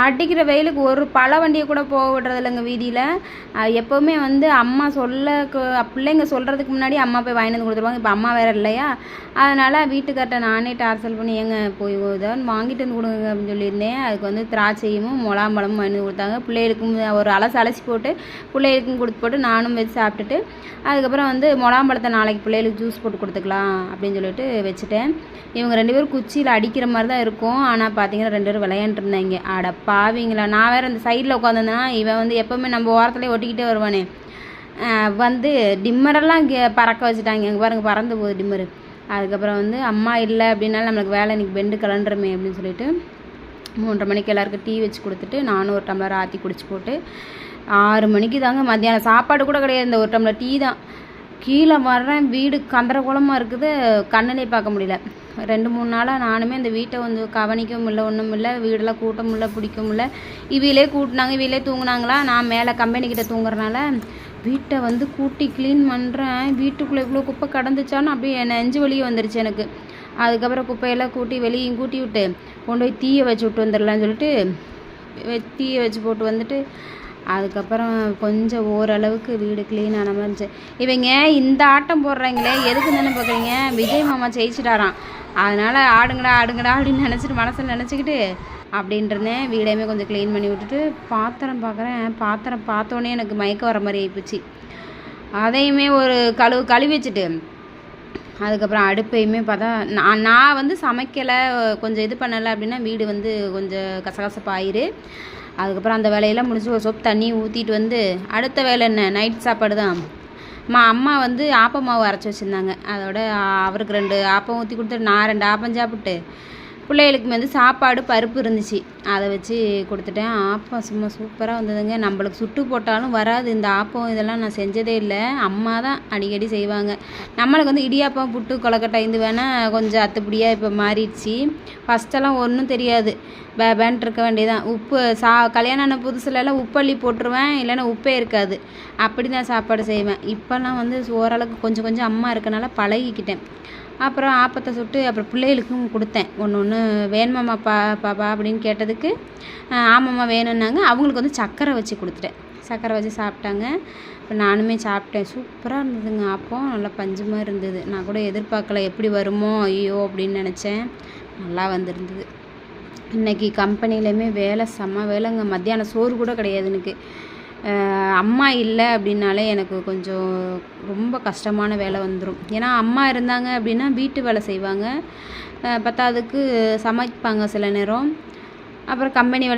அடிக்கிற வெயிலுக்கு ஒரு பழ வண்டியை கூட போக விடுறது இல்லைங்க வீதியில். எப்போவுமே வந்து அம்மா பிள்ளைங்க சொல்கிறதுக்கு முன்னாடி அம்மா போய் வாங்கிட்டு வந்து கொடுத்துருவாங்க. இப்போ அம்மா வேறு இல்லையா, அதனால் வீட்டுக்கார்ட்ட நானே டார்சல் பண்ணி ஏங்க போய் ஏதாவது வாங்கிட்டு வந்து கொடுங்க அப்படின்னு சொல்லியிருந்தேன். அதுக்கு வந்து திராட்சையும் முலாம்பழமும் வாங்கி கொடுத்தாங்க. பிள்ளைகளுக்கும் ஒரு அலசி போட்டு பிள்ளைகளுக்கும் கொடுத்து போட்டு நானும் வச்சு சாப்பிட்டுட்டு, அதுக்கப்புறம் வந்து முலாம்பழத்தை நாளைக்கு பிள்ளைகளுக்கு ஜூஸ் போட்டு கொடுத்துக்கலாம் அப்படின்னு சொல்லிட்டு வச்சுட்டேன். இவங்க 2 பேரும் குச்சியில் அடிக்கிற மாதிரி தான் இருக்கும். ஆனால் பார்த்தீங்கன்னா 2 பேரும் விளையாண்டுருந்தாங்க. அட பாவிங்களா, நான் வேறு இந்த சைடில் உட்காந்துருந்தேன்னா இவன் வந்து எப்போவுமே நம்ம ஓரத்துலேயே ஒட்டிக்கிட்டே வருவானே, வந்து டிம்மரெல்லாம் இங்கே பறக்க வச்சுட்டாங்க. எங்கள் பாருங்க பறந்து போகுது டிம்மரு. அதுக்கப்புறம் வந்து அம்மா இல்லை அப்படின்னாலும் நம்மளுக்கு வேலை இன்றைக்கி பெண்டு கலண்டுருமே அப்படின்னு சொல்லிட்டு 3:30 மணிக்கு எல்லாருக்கும் டீ வச்சு கொடுத்துட்டு நானும் ஒரு டம்ளர் ஆற்றி குடிச்சு போட்டு 6 மணிக்கு தாங்க மத்தியானம் சாப்பாடு கூட கிடையாது, இந்த ஒரு டம்ளர் டீ தான். கீழே வர்றேன், வீடு கந்தரகோலமாக இருக்குது, கண்ணிலே பார்க்க முடியல. 2-3 நாளாக நானுமே இந்த வீட்டை வந்து கவனிக்கவும் இல்லை, ஒன்றும் இல்லை, வீடெல்லாம் கூட்டவும் இல்லை, பிடிக்கவும் இல்லை. இவையிலே கூட்டினாங்க, இவையிலே தூங்குனாங்களா, நான் மேலே கம்பெனிக்கிட்ட தூங்குறதுனால வீட்டை வந்து கூட்டி க்ளீன் பண்ணுறேன். வீட்டுக்குள்ளே இவ்வளோ குப்பை கடந்துச்சான்னு அப்படியே நெஞ்சு வலியே வந்துருச்சு எனக்கு. அதுக்கப்புறம் குப்பையெல்லாம் கூட்டி வெளியும் கூட்டி விட்டு கொண்டு போய் தீயை வச்சு விட்டு வந்துடலான்னு சொல்லிட்டு தீயை வச்சு போட்டு வந்துட்டு அதுக்கப்புறம் கொஞ்சம் ஓரளவுக்கு வீடு க்ளீன் ஆன மாதிரி இருந்துச்சு. இவங்க இந்த ஆட்டம் போடுறாங்களே எதுக்கு தானே பார்க்குறீங்க, விஜய் மாமா ஜெயிச்சிட்டாராம், அதனால் ஆடுங்கடா ஆடுங்கடா அப்படின்னு நினச்சிட்டு மனசில் நினச்சிக்கிட்டு அப்படின்றனேன். வீடையுமே கொஞ்சம் க்ளீன் பண்ணி விட்டுட்டு பாத்திரம் பார்க்குறேன். பாத்திரம் பார்த்தோன்னே எனக்கு மயக்கம் வர மாதிரி ஆகிப்போச்சு. அதையுமே ஒரு கழுவி வச்சுட்டு அதுக்கப்புறம் அடுப்பையுமே பார்த்தா நான் வந்து சமைக்கலை, கொஞ்சம் இது பண்ணலை அப்படின்னா வீடு வந்து கொஞ்சம் கசகசப்பாயிரு. அதுக்கப்புறம் அந்த வேலையெல்லாம் முடிச்சு ஒரு சொப்பு தண்ணி ஊற்றிட்டு வந்து அடுத்த வேலை என்ன, நைட் சாப்பாடு தான். அம்மா வந்து ஆப்ப மாவு அரைச்சி வச்சுருந்தாங்க. அதோட அவருக்கு 2 ஆப்பம் ஊற்றி கொடுத்துட்டு நான் 2 ஆப்பம் சாப்பிட்டு பிள்ளைகளுக்கு வந்து சாப்பாடு பருப்பு இருந்துச்சு, அதை வச்சு கொடுத்துட்டேன். ஆப்பம் சும்மா சூப்பராக வந்ததுங்க. நம்மளுக்கு சுட்டு போட்டாலும் வராது இந்த ஆப்பம், இதெல்லாம் நான் செஞ்சதே இல்லை, அம்மா தான் அடிக்கடி செய்வாங்க. நம்மளுக்கு வந்து இடியாப்பம் புட்டு கொலக்கட்டை இது வேணால் கொஞ்சம் அத்துப்படியாக இப்போ மாறிடுச்சு. ஃபஸ்ட்டெல்லாம் ஒன்றும் தெரியாது, பேண்ட் இருக்க வேண்டியதான். உப்பு கல்யாணம் ஆன புதுசுலலாம் உப்பள்ளி போட்டுருவேன், இல்லைன்னா உப்பே இருக்காது, அப்படி தான் சாப்பாடு செய்வேன். இப்போல்லாம் வந்து ஓரளவுக்கு கொஞ்சம் கொஞ்சம் அம்மா இருக்கனால பழகிக்கிட்டேன். அப்புறம் ஆப்பத்தை சுட்டு அப்புறம் பிள்ளைகளுக்கும் கொடுத்தேன். ஒன்று வேணுமாம்மா பாப்பா அப்படின்னு கேட்டதுக்கு ஆமாம்மா வேணும்னாங்க. அவங்களுக்கு வந்து சர்க்கரை வச்சு கொடுத்துட்டேன், சர்க்கரை வச்சு சாப்பிட்டாங்க. இப்போ நானுமே சாப்பிட்டேன். சூப்பராக இருந்ததுங்க ஆப்பம், நல்லா பஞ்சு மாதிரி இருந்தது. நான் கூட எதிர்பார்க்கல எப்படி வருமோ ஐயோ அப்படின்னு நினச்சேன், நல்லா வந்திருந்தது. இன்றைக்கி கம்பெனிலையுமே வேலை செம்ம வேலைங்க. மத்தியானம் சோறு கூட கிடையாது எனக்கு. அம்மா இல்லை அப்படின்னாலே எனக்கு கொஞ்சம் ரொம்ப கஷ்டமான வேலை வந்துடும். ஏன்னா அம்மா இருந்தாங்க அப்படின்னா வீட்டு வேலை செய்வாங்க, பத்தாவதுக்கு சமைப்பாங்க சில நேரம், அப்புறம் கம்பெனி வேலை